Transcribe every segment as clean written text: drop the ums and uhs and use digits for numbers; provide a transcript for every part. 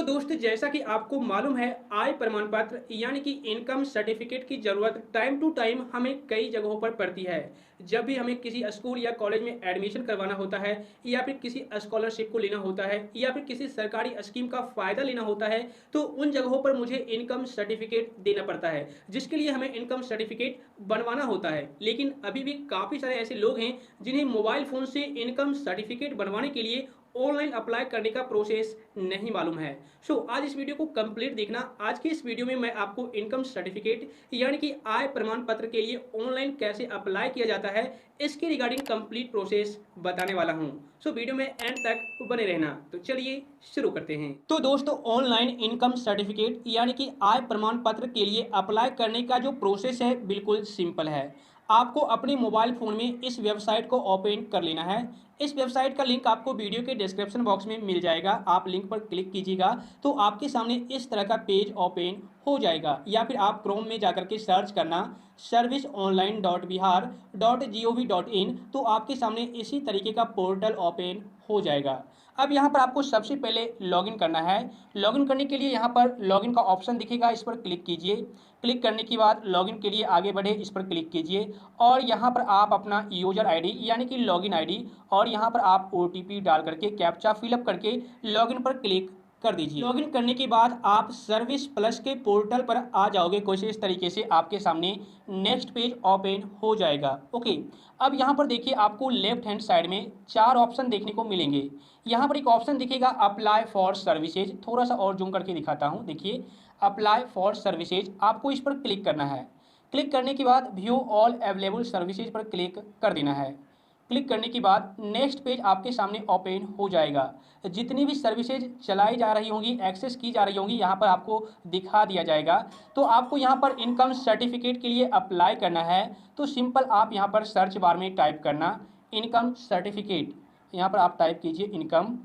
तो दोस्त जैसा कि आपको मालूम है आय प्रमाण पत्र यानी कि इनकम सर्टिफिकेट की ज़रूरत टाइम टू टाइम हमें कई जगहों पर पड़ती है। जब भी हमें किसी स्कूल या कॉलेज में एडमिशन करवाना होता है या फिर किसी स्कॉलरशिप को लेना होता है या फिर किसी सरकारी स्कीम का फ़ायदा लेना होता है तो उन जगहों पर मुझे इनकम सर्टिफिकेट देना पड़ता है, जिसके लिए हमें इनकम सर्टिफिकेट बनवाना होता है। लेकिन अभी भी काफ़ी सारे ऐसे लोग हैं जिन्हें मोबाइल फ़ोन से इनकम सर्टिफिकेट बनवाने के लिए ऑनलाइन अप्लाई करने का प्रोसेस नहीं मालूम है। आज इस वीडियो को कंप्लीट देखना। आज की इस वीडियो में मैं आपको इनकम सर्टिफिकेट यानी कि आय प्रमाण पत्र के लिए ऑनलाइन कैसे अप्लाई किया जाता है, इसके रिगार्डिंग कंप्लीट प्रोसेस बताने वाला हूं। वीडियो में एंड तक बने रहना। तो चलिए शुरू करते हैं। तो दोस्तों, ऑनलाइन इनकम सर्टिफिकेट यानी कि आय प्रमाण पत्र के लिए अप्लाई करने का जो प्रोसेस है बिल्कुल सिंपल है। आपको अपने मोबाइल फ़ोन में इस वेबसाइट को ओपन कर लेना है। इस वेबसाइट का लिंक आपको वीडियो के डिस्क्रिप्शन बॉक्स में मिल जाएगा। आप लिंक पर क्लिक कीजिएगा तो आपके सामने इस तरह का पेज ओपन हो जाएगा, या फिर आप क्रोम में जाकर के सर्च करना serviceonline.bihar.gov.in, तो आपके सामने इसी तरीके का पोर्टल ओपन हो जाएगा। अब यहाँ पर आपको सबसे पहले लॉगिन करना है। लॉगिन करने के लिए यहाँ पर लॉगिन का ऑप्शन दिखेगा, इस पर क्लिक कीजिए। क्लिक करने के बाद लॉगिन के लिए आगे बढ़े, इस पर क्लिक कीजिए और यहाँ पर आप अपना यूजर आईडी यानी कि लॉगिन आईडी और यहाँ पर आप ओटीपी डाल करके कैप्चा फिलअप करके लॉगिन पर क्लिक कर दीजिए। लॉगिन करने के बाद आप सर्विस प्लस के पोर्टल पर आ जाओगे। कुछ इस तरीके से आपके सामने नेक्स्ट पेज ओपन हो जाएगा। ओके, अब यहाँ पर देखिए आपको लेफ्ट हैंड साइड में 4 ऑप्शन देखने को मिलेंगे। यहाँ पर एक ऑप्शन दिखेगा अप्लाई फॉर सर्विसेज। थोड़ा सा और जूम करके दिखाता हूँ। देखिए अप्लाई फॉर सर्विसेज, आपको इस पर क्लिक करना है। क्लिक करने के बाद व्यू ऑल अवेलेबल सर्विसेज पर क्लिक कर देना है। क्लिक करने के बाद नेक्स्ट पेज आपके सामने ओपन हो जाएगा। जितनी भी सर्विसेज चलाई जा रही होंगी, एक्सेस की जा रही होंगी, यहाँ पर आपको दिखा दिया जाएगा। तो आपको यहाँ पर इनकम सर्टिफिकेट के लिए अप्लाई करना है तो सिंपल आप यहाँ पर सर्च बार में टाइप करना इनकम सर्टिफिकेट। यहाँ पर आप टाइप कीजिए इनकम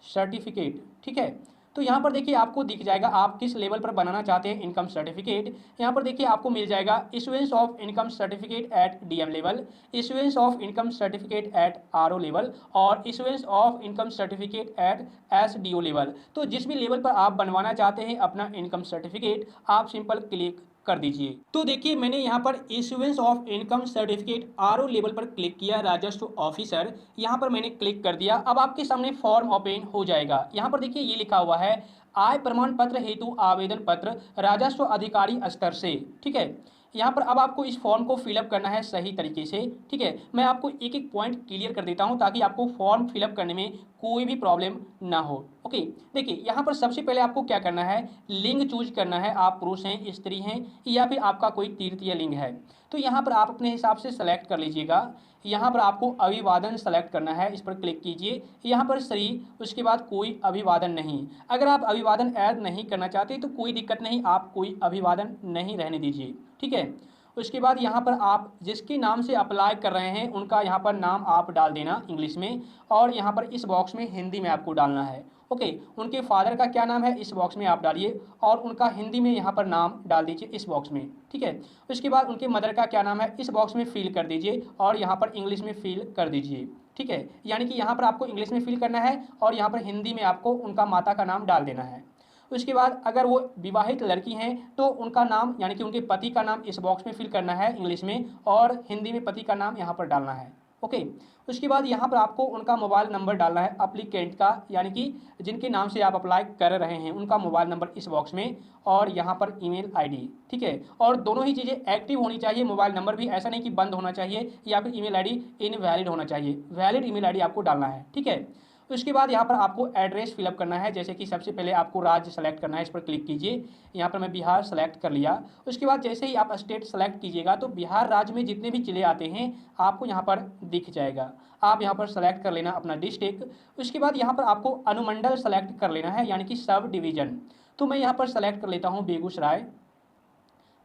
सर्टिफिकेट। ठीक है, तो यहाँ पर देखिए आपको दिख जाएगा आप किस लेवल पर बनाना चाहते हैं इनकम सर्टिफिकेट। यहाँ पर देखिए आपको मिल जाएगा issuance of income certificate at DM level, issuance of income certificate at RO level और issuance of income certificate at SDO level. तो जिस भी लेवल पर आप बनवाना चाहते हैं अपना इनकम सर्टिफिकेट, आप सिंपल क्लिक कर दीजिए। तो देखिए मैंने यहाँ पर issuance of income certificate RO level पर क्लिक किया, राजस्व ऑफिसर। यहाँ पर मैंने क्लिक कर दिया। अब आपके सामने फॉर्म ओपन हो जाएगा। यहाँ पर देखिए ये लिखा हुआ है आय प्रमाण पत्र हेतु आवेदन पत्र राजस्व अधिकारी स्तर से। ठीक है, यहाँ पर अब आपको इस फॉर्म को फिलअप करना है सही तरीके से। ठीक है, मैं आपको एक एक पॉइंट क्लियर कर देता हूँ ताकि आपको फॉर्म फिलअप करने में कोई भी प्रॉब्लम ना हो। ओके, देखिए यहाँ पर सबसे पहले आपको क्या करना है, लिंग चूज करना है। आप पुरुष हैं, स्त्री हैं या फिर आपका कोई तृतीय लिंग है, तो यहाँ पर आप अपने हिसाब से सेलेक्ट कर लीजिएगा। यहाँ पर आपको अभिवादन सेलेक्ट करना है, इस पर क्लिक कीजिए। यहाँ पर श्री, उसके बाद कोई अभिवादन नहीं। अगर आप अभिवादन ऐड नहीं करना चाहते तो कोई दिक्कत नहीं, आप कोई अभिवादन नहीं रहने दीजिए। ठीक है, उसके बाद यहाँ पर आप जिसके नाम से अप्लाई कर रहे हैं उनका यहाँ पर नाम आप डाल देना इंग्लिश में, और यहाँ पर इस बॉक्स में हिंदी में आपको डालना है। ओके, उनके फादर का क्या नाम है इस बॉक्स में आप डालिए और उनका हिंदी में यहाँ पर नाम डाल दीजिए इस बॉक्स में। ठीक है, उसके बाद उनके मदर का क्या नाम है इस बॉक्स में फिल कर दीजिए और यहाँ पर इंग्लिश में फिल कर दीजिए। ठीक है, यानी कि यहाँ पर आपको इंग्लिश में फिल करना है और यहाँ पर हिंदी में आपको उनका माता का नाम डाल देना है। उसके बाद अगर वो विवाहित लड़की हैं तो उनका नाम यानी कि उनके पति का नाम इस बॉक्स में फिल करना है इंग्लिश में, और हिंदी में पति का नाम यहाँ पर डालना है। ओके, उसके बाद यहाँ पर आपको उनका मोबाइल नंबर डालना है अप्लीकेंट का, यानी कि जिनके नाम से आप अप्लाई कर रहे हैं उनका मोबाइल नंबर इस बॉक्स में, और यहाँ पर ईमेल आईडी। ठीक है, और दोनों ही चीज़ें एक्टिव होनी चाहिए। मोबाइल नंबर भी ऐसा नहीं कि बंद होना चाहिए या फिर ईमेल आईडी इनवैलिड होना चाहिए, वैलिड ईमेल आईडी आपको डालना है। ठीक है, उसके बाद यहाँ पर आपको एड्रेस फिलअप करना है। जैसे कि सबसे पहले आपको राज्य सेलेक्ट करना है, इस पर क्लिक कीजिए। यहाँ पर मैं बिहार सेलेक्ट कर लिया। उसके बाद जैसे ही आप स्टेट सेलेक्ट कीजिएगा तो बिहार राज्य में जितने भी जिले आते हैं आपको यहाँ पर दिख जाएगा। आप यहाँ पर सेलेक्ट कर लेना अपना डिस्ट्रिक्ट। उसके बाद यहाँ पर आपको अनुमंडल सेलेक्ट कर लेना है, यानी कि सब डिवीज़न। तो मैं यहाँ पर सेलेक्ट कर लेता हूँ बेगूसराय।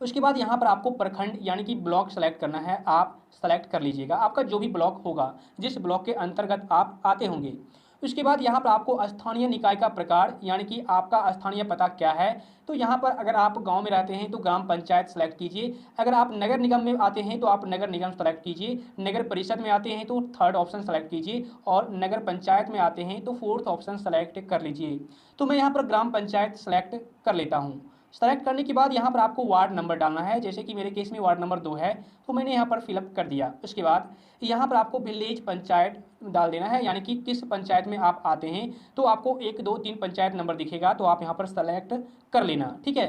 उसके बाद यहाँ पर आपको प्रखंड यानी कि ब्लॉक सेलेक्ट करना है, आप सेलेक्ट कर लीजिएगा। आपका जो भी ब्लॉक होगा, जिस ब्लॉक के अंतर्गत आप आते होंगे। उसके बाद यहाँ पर आपको स्थानीय निकाय का प्रकार यानी कि आपका स्थानीय पता क्या है, तो यहाँ पर अगर आप गांव में रहते हैं तो ग्राम पंचायत सेलेक्ट कीजिए, अगर आप नगर निगम में आते हैं तो आप नगर निगम सेलेक्ट कीजिए, नगर परिषद में आते हैं तो थर्ड ऑप्शन सेलेक्ट कीजिए और नगर पंचायत में आते हैं तो फोर्थ ऑप्शन सेलेक्ट कर लीजिए। तो मैं यहाँ पर ग्राम पंचायत सेलेक्ट कर लेता हूँ। सेलेक्ट करने के बाद यहाँ पर आपको वार्ड नंबर डालना है, जैसे कि मेरे केस में वार्ड नंबर 2 है तो मैंने यहाँ पर फिलअप कर दिया। उसके बाद यहाँ पर आपको विलेज पंचायत डाल देना है, यानी कि किस पंचायत में आप आते हैं, तो आपको 1 2 3 पंचायत नंबर दिखेगा तो आप यहाँ पर सेलेक्ट कर लेना। ठीक है,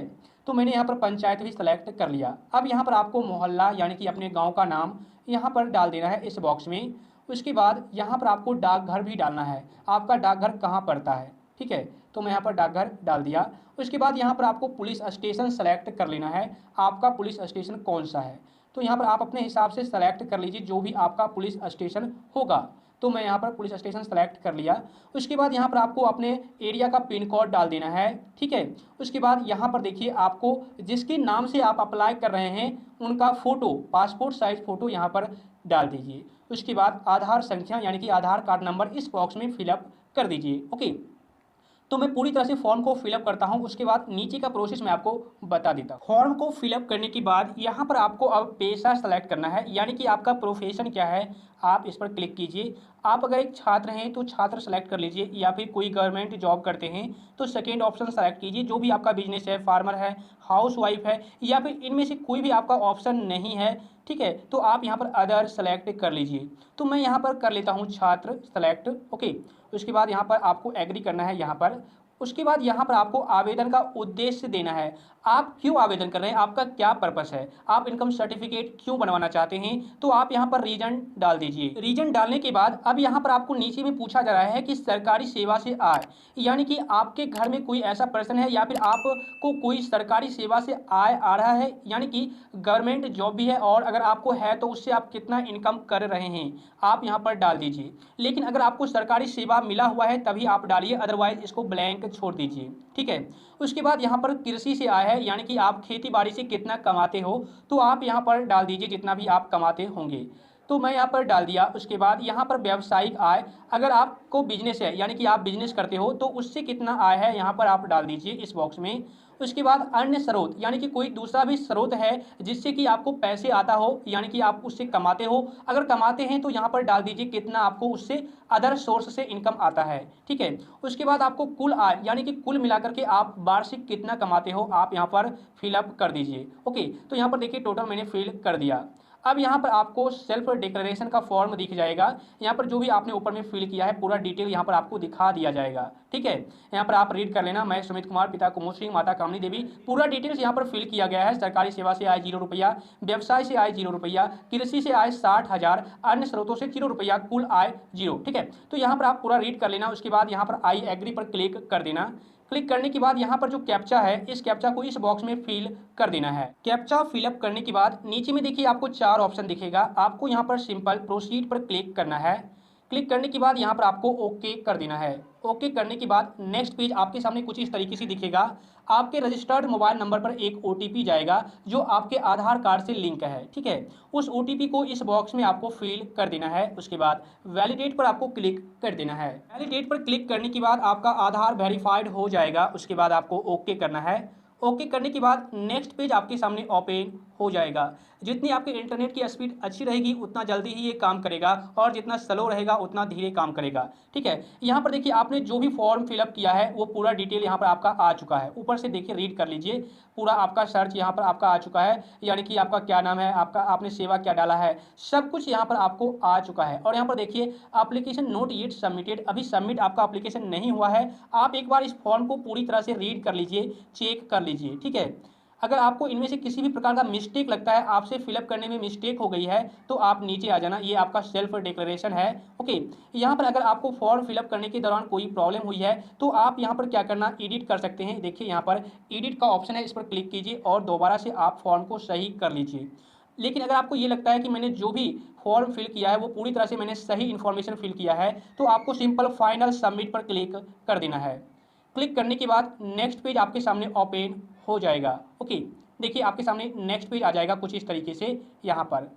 तो मैंने यहाँ पर पंचायत भी सेलेक्ट कर लिया। अब यहाँ पर आपको मोहल्ला यानी कि अपने गाँव का नाम यहाँ पर डाल देना है इस बॉक्स में। उसके बाद यहाँ पर आपको डाकघर भी डालना है, आपका डाकघर कहाँ पड़ता है। ठीक है, तो मैं यहाँ पर डाकघर डाल दिया। उसके बाद यहाँ पर आपको पुलिस स्टेशन सेलेक्ट कर लेना है, आपका पुलिस स्टेशन कौन सा है, तो यहाँ पर आप अपने हिसाब से सेलेक्ट कर लीजिए जो भी आपका पुलिस स्टेशन होगा। तो मैं यहाँ पर पुलिस स्टेशन सेलेक्ट कर लिया। उसके बाद यहाँ पर आपको अपने एरिया का पिन कोड डाल देना है। ठीक है, उसके बाद यहाँ पर देखिए आपको जिसके नाम से आप अप्लाई कर रहे हैं उनका फ़ोटो, पासपोर्ट साइज फ़ोटो यहाँ पर डाल दीजिए। उसके बाद आधार संख्या यानी कि आधार कार्ड नंबर इस बॉक्स में फिलअप कर दीजिए। ओके, तो मैं पूरी तरह से फॉर्म को फिलअप करता हूं, उसके बाद नीचे का प्रोसेस मैं आपको बता देता हूं। फॉर्म को फिलअप करने के बाद यहां पर आपको अब पेशा सेलेक्ट करना है, यानी कि आपका प्रोफेशन क्या है, आप इस पर क्लिक कीजिए। आप अगर एक छात्र हैं तो छात्र सेलेक्ट कर लीजिए, या फिर कोई गवर्नमेंट जॉब करते हैं तो सेकेंड ऑप्शन सेलेक्ट कीजिए। जो भी आपका बिजनेस है, फार्मर है, हाउस वाइफ है, या फिर इनमें से कोई भी आपका ऑप्शन नहीं है, ठीक है, तो आप यहाँ पर अदर सेलेक्ट कर लीजिए। तो मैं यहाँ पर कर लेता हूँ छात्र सेलेक्ट। ओके, उसके बाद यहाँ पर आपको एग्री करना है यहाँ पर। उसके बाद यहाँ पर आपको आवेदन का उद्देश्य देना है, आप क्यों आवेदन कर रहे हैं, आपका क्या पर्पस है, आप इनकम सर्टिफिकेट क्यों बनवाना चाहते हैं, तो आप यहाँ पर रीजन डाल दीजिए। रीजन डालने के बाद अब यहाँ पर आपको नीचे में पूछा जा रहा है कि सरकारी सेवा से आय, यानी कि आपके घर में कोई ऐसा पर्सन है या फिर आपको कोई सरकारी सेवा से आय आ रहा है, यानी कि गवर्नमेंट जॉब भी है और अगर आपको है तो उससे आप कितना इनकम कर रहे हैं, आप यहाँ पर डाल दीजिए। लेकिन अगर आपको सरकारी सेवा मिला हुआ है तभी आप डालिए, अदरवाइज इसको ब्लैंक छोड़ दीजिए। ठीक है, उसके बाद यहाँ पर कृषि से आय है, यानी कि आप खेती बाड़ी से कितना कमाते हो, तो आप यहाँ पर डाल दीजिए जितना भी आप कमाते होंगे, तो मैं यहाँ पर डाल दिया। उसके बाद यहाँ पर व्यावसायिक आय, अगर आपको बिजनेस है यानी कि आप बिजनेस करते हो तो उससे कितना आय है यहाँ पर आप डाल दीजिए इस बॉक्स में। उसके बाद अन्य स्रोत, यानी कि कोई दूसरा भी स्रोत है जिससे कि आपको पैसे आता हो, यानी कि आप उससे कमाते हो, अगर कमाते हैं तो यहाँ पर डाल दीजिए कितना आपको उससे अदर सोर्स से इनकम आता है। ठीक है, उसके बाद आपको कुल आय, यानी कि कुल मिलाकर के आप वार्षिक कितना कमाते हो, आप यहाँ पर फिलअप कर दीजिए। ओके, तो यहाँ पर देखिए टोटल मैंने फिल कर दिया। अब यहाँ पर आपको सेल्फ डिक्लेरेशन का फॉर्म दिख जाएगा, यहाँ पर जो भी आपने ऊपर में फिल किया है पूरा डिटेल यहाँ पर आपको दिखा दिया जाएगा। ठीक है, यहाँ पर आप रीड कर लेना। मैं सुमित कुमार, पिता कुमुद सिंह, माता कामनी देवी, पूरा डिटेल्स यहाँ पर फिल किया गया है। सरकारी सेवा से आय 0 रुपया, व्यवसाय से आय 0 रुपया, कृषि से आय 60,000, अन्य स्रोतों से 0 रुपया, कुल आय 0। ठीक है, तो यहाँ पर आप पूरा रीड कर लेना। उसके बाद यहाँ पर आई एग्री पर क्लिक कर देना। क्लिक करने के बाद यहाँ पर जो कैप्चा है इस कैप्चा को इस बॉक्स में फिल कर देना है। कैप्चा फिलअप करने के बाद नीचे में देखिए आपको 4 ऑप्शन दिखेगा, आपको यहाँ पर सिंपल प्रोसीड पर क्लिक करना है। क्लिक करने के बाद यहाँ पर आपको ओके कर देना है। ओके करने के बाद नेक्स्ट पेज आपके सामने कुछ इस तरीके से दिखेगा। आपके रजिस्टर्ड मोबाइल नंबर पर एक ओटीपी जाएगा जो आपके आधार कार्ड से लिंक है। ठीक है, उस ओटीपी को इस बॉक्स में आपको फिल कर देना है। उसके बाद वैलिडेट पर आपको क्लिक कर देना है। वैलिडेट पर क्लिक करने के बाद आपका आधार वेरीफाइड हो जाएगा। उसके बाद आपको ओके करना है। ओके करने के बाद नेक्स्ट पेज आपके सामने ओपन हो जाएगा। जितनी आपके इंटरनेट की स्पीड अच्छी रहेगी उतना जल्दी ही ये काम करेगा और जितना स्लो रहेगा उतना धीरे काम करेगा। ठीक है, यहाँ पर देखिए आपने जो भी फॉर्म फिलअप किया है वो पूरा डिटेल यहाँ पर आपका आ चुका है। ऊपर से देखिए रीड कर लीजिए, पूरा आपका सर्च यहाँ पर आपका आ चुका है, यानी कि आपका क्या नाम है, आपका आपने सेवा क्या डाला है, सब कुछ यहाँ पर आपको आ चुका है। और यहाँ पर देखिए एप्लीकेशन नोट येट सबमिटेड, अभी सबमिट आपका एप्लीकेशन नहीं हुआ है। आप एक बार इस फॉर्म को पूरी तरह से रीड कर लीजिए, चेक कर लीजिए। ठीक है, अगर आपको इनमें से किसी भी प्रकार का मिस्टेक लगता है, आपसे फिलअप करने में मिस्टेक हो गई है, तो आप नीचे आ जाना। ये आपका सेल्फ डिक्लेरेशन है। ओके, यहाँ पर अगर आपको फॉर्म फिलअप करने के दौरान कोई प्रॉब्लम हुई है तो आप यहाँ पर क्या करना, एडिट कर सकते हैं। देखिए यहाँ पर एडिट का ऑप्शन है, इस पर क्लिक कीजिए और दोबारा से आप फॉर्म को सही कर लीजिए। लेकिन अगर आपको ये लगता है कि मैंने जो भी फॉर्म फिल किया है वो पूरी तरह से मैंने सही इन्फॉर्मेशन फिल किया है, तो आपको सिंपल फाइनल सबमिट पर क्लिक कर देना है। क्लिक करने के बाद नेक्स्ट पेज आपके सामने ओपन हो जाएगा। ओके, देखिए आपके सामने नेक्स्ट पेज आ जाएगा कुछ इस तरीके से। यहाँ पर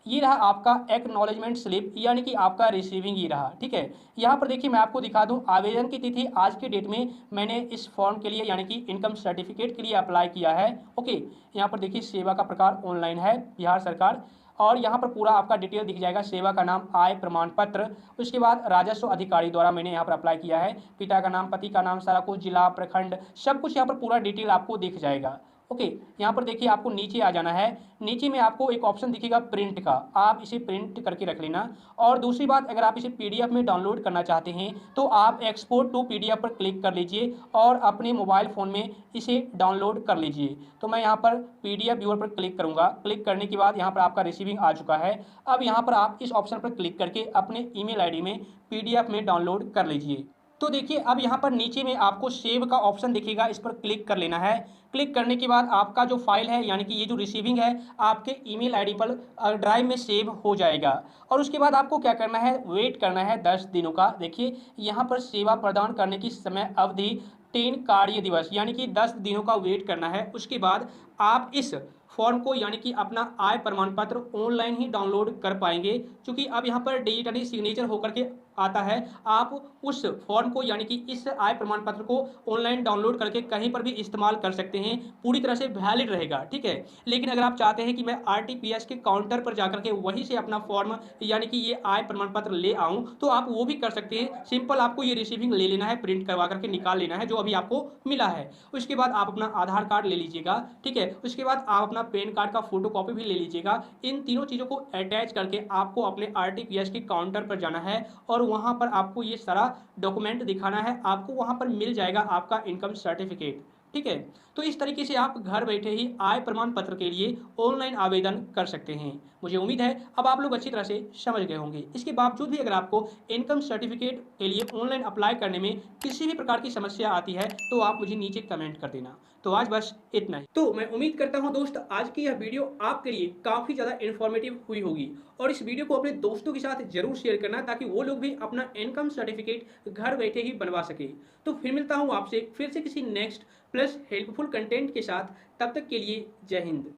ये रहा आपका एक्नॉलेजमेंट स्लिप, यानी कि आपका रिसीविंग ये रहा। ठीक है, यहाँ पर देखिए मैं आपको दिखा दूँ, आवेदन की तिथि आज की डेट में मैंने इस फॉर्म के लिए यानी कि इनकम सर्टिफिकेट के लिए अप्लाई किया है। ओके, यहाँ पर देखिए सेवा का प्रकार ऑनलाइन है, बिहार सरकार, और यहाँ पर पूरा आपका डिटेल दिख जाएगा। सेवा का नाम, आय प्रमाण पत्र, उसके बाद राजस्व अधिकारी द्वारा मैंने यहाँ पर अप्लाई किया है, पिता का नाम, पति का नाम, सारा कुछ, जिला, प्रखंड, सब कुछ यहाँ पर पूरा डिटेल आपको दिख जाएगा। ओके, यहाँ पर देखिए आपको नीचे आ जाना है। नीचे में आपको एक ऑप्शन दिखेगा प्रिंट का, आप इसे प्रिंट करके रख लेना। और दूसरी बात, अगर आप इसे पीडीएफ में डाउनलोड करना चाहते हैं तो आप एक्सपोर्ट टू पीडीएफ पर क्लिक कर लीजिए और अपने मोबाइल फ़ोन में इसे डाउनलोड कर लीजिए। तो मैं यहाँ पर पीडीएफ व्यूअर पर क्लिक करूँगा। क्लिक करने के बाद यहाँ पर आपका रिसीविंग आ चुका है। अब यहाँ पर आप इस ऑप्शन पर क्लिक करके अपने ईमेल आईडी में पीडीएफ में डाउनलोड कर लीजिए। तो देखिए अब यहाँ पर नीचे में आपको सेव का ऑप्शन दिखेगा, इस पर क्लिक कर लेना है। क्लिक करने के बाद आपका जो फाइल है यानी कि ये जो रिसीविंग है आपके ईमेल आईडी पर ड्राइव में सेव हो जाएगा। और उसके बाद आपको क्या करना है, वेट करना है 10 दिनों का। देखिए यहाँ पर सेवा प्रदान करने की समय अवधि 10 कार्य दिवस यानी कि 10 दिनों का वेट करना है। उसके बाद आप इस फॉर्म को यानी कि अपना आय प्रमाण पत्र ऑनलाइन ही डाउनलोड कर पाएंगे, क्योंकि अब यहाँ पर डिजिटली सिग्नेचर होकर के आता है। आप उस फॉर्म को यानी कि इस आय प्रमाण पत्र को ऑनलाइन डाउनलोड करके कहीं पर भी इस्तेमाल कर सकते हैं, पूरी तरह से वैलिड रहेगा। ठीक है, लेकिन अगर आप चाहते हैं कि मैं आरटीपीएस के काउंटर पर जाकर के वहीं से अपना फॉर्म यानी कि ये आय प्रमाण पत्र ले आऊं, तो आप वो भी कर सकते हैं। सिंपल आपको ये रिसीविंग ले लेना है, प्रिंट करवा करके निकाल लेना है जो अभी आपको मिला है। उसके बाद आप अपना आधार कार्ड ले लीजिएगा। ठीक है, उसके बाद आप अपना पैन कार्ड का फोटो कॉपी भी ले लीजिएगा। इन तीनों चीज़ों को अटैच करके आपको अपने आरटीपीएस के काउंटर पर जाना है और वहां पर आपको ये सारा डॉक्यूमेंट दिखाना है। आपको वहां पर मिल जाएगा आपका इनकम सर्टिफिकेट। ठीक है, तो इस तरीके से आप घर बैठे ही आय प्रमाण पत्र के लिए ऑनलाइन आवेदन कर सकते हैं। मुझे उम्मीद है अब आप लोग अच्छी तरह से समझ गए होंगे। इसके बावजूद भी अगर आपको इनकम सर्टिफिकेट के लिए ऑनलाइन अप्लाई करने में किसी भी प्रकार की समस्या आती है तो आप मुझे नीचे कमेंट कर देना। तो आज बस इतना ही। तो मैं उम्मीद करता हूं दोस्त आज की यह वीडियो आपके लिए काफ़ी ज़्यादा इन्फॉर्मेटिव हुई होगी, और इस वीडियो को अपने दोस्तों के साथ जरूर शेयर करना ताकि वो लोग भी अपना इनकम सर्टिफिकेट घर बैठे ही बनवा सके। तो फिर मिलता हूँ आपसे फिर से किसी नेक्स्ट प्लस हेल्पफुल कंटेंट के साथ। तब तक के लिए जय हिंद।